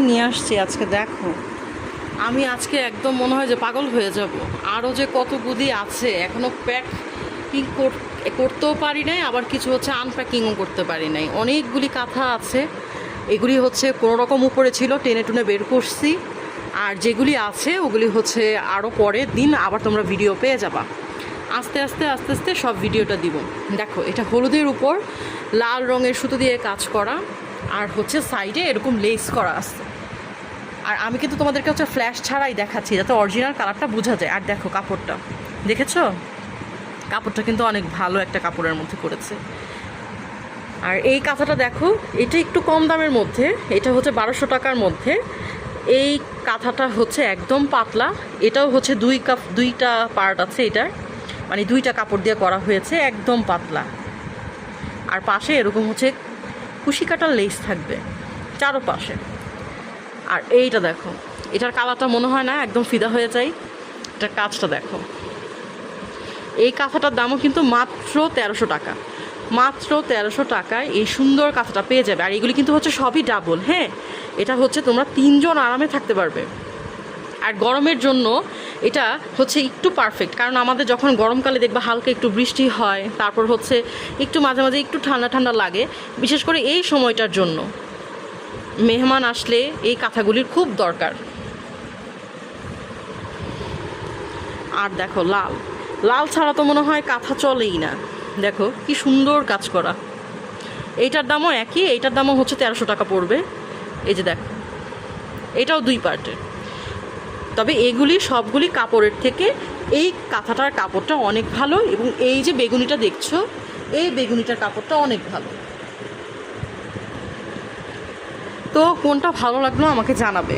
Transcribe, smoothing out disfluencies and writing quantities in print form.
নিয়ে আসছি আজকে। দেখো আমি আজকে একদম মনে হয় যে পাগল হয়ে যাব। আরও যে কত গুদি আছে, এখনও প্যাকিং করতেও পারি নাই, আবার কিছু হচ্ছে আনপ্যাকিংও করতে পারি নাই। অনেকগুলি কাঁথা আছে, এগুলি হচ্ছে কোনো রকম উপরে ছিল, টেনে টুনে বের করছি। আর যেগুলি আছে ওগুলি হচ্ছে আরও পরের দিন আবার তোমরা ভিডিও পেয়ে যাবা। আস্তে আস্তে আস্তে আস্তে সব ভিডিওটা দিব। দেখো এটা হলুদের উপর লাল রঙের সুতো দিয়ে কাজ করা, আর হচ্ছে সাইডে এরকম লেস করা আছে। আর আমি কিন্তু তোমাদেরকে হচ্ছে ফ্ল্যাশ ছাড়াই দেখাচ্ছি যাতে অরিজিনাল কালারটা বোঝা যায়। আর দেখো কাপড়টা দেখেছো, কাপড়টা কিন্তু অনেক ভালো একটা কাপড়ের মধ্যে করেছে। আর এই কাঁথাটা দেখো, এটা একটু কম দামের মধ্যে, এটা হচ্ছে 1200 টাকার মধ্যে। এই কাঁথাটা হচ্ছে একদম পাতলা, এটাও হচ্ছে দুইটা পার্ট আছে এটার, মানে দুইটা কাপড় দিয়ে করা হয়েছে, একদম পাতলা। আর পাশে এরকম হচ্ছে কুশি কাটার লেস থাকবে চারোপাশে। আর এইটা দেখো, এটার কালারটা মনে হয় না একদম ফিদা হয়ে যায়। এটার কাজটা দেখো। এই কাঁথাটার দামও কিন্তু মাত্র 1300 টাকা। মাত্র 1300 টাকায় এই সুন্দর কাঁথাটা পেয়ে যাবে। আর এগুলি কিন্তু হচ্ছে সবই ডাবল। হ্যাঁ, এটা হচ্ছে তোমরা 3 জন আরামে থাকতে পারবে। আর গরমের জন্য এটা হচ্ছে একটু পারফেক্ট, কারণ আমাদের যখন গরমকালে দেখবা হালকা একটু বৃষ্টি হয়, তারপর হচ্ছে একটু মাঝে মাঝে একটু ঠান্ডা ঠান্ডা লাগে, বিশেষ করে এই সময়টার জন্য মেহমান আসলে এই কাঁথাগুলির খুব দরকার। আর দেখো লাল লাল ছাড়া তো মনে হয় কাঁথা চলেই না। দেখো কি সুন্দর কাজ করা। এইটার দামও একই, এইটার দামও হচ্ছে 1300 টাকা পড়বে। এই যে দেখো, এটাও 2 পার্টের। তবে এগুলি সবগুলি কাপড়ের থেকে এই কাঁথাটার কাপড়টা অনেক ভালো, এবং এই যে বেগুনিটা দেখছো, এই বেগুনিটার কাপড়টা অনেক ভালো। তো কোনটা ভালো লাগলো আমাকে জানাবে।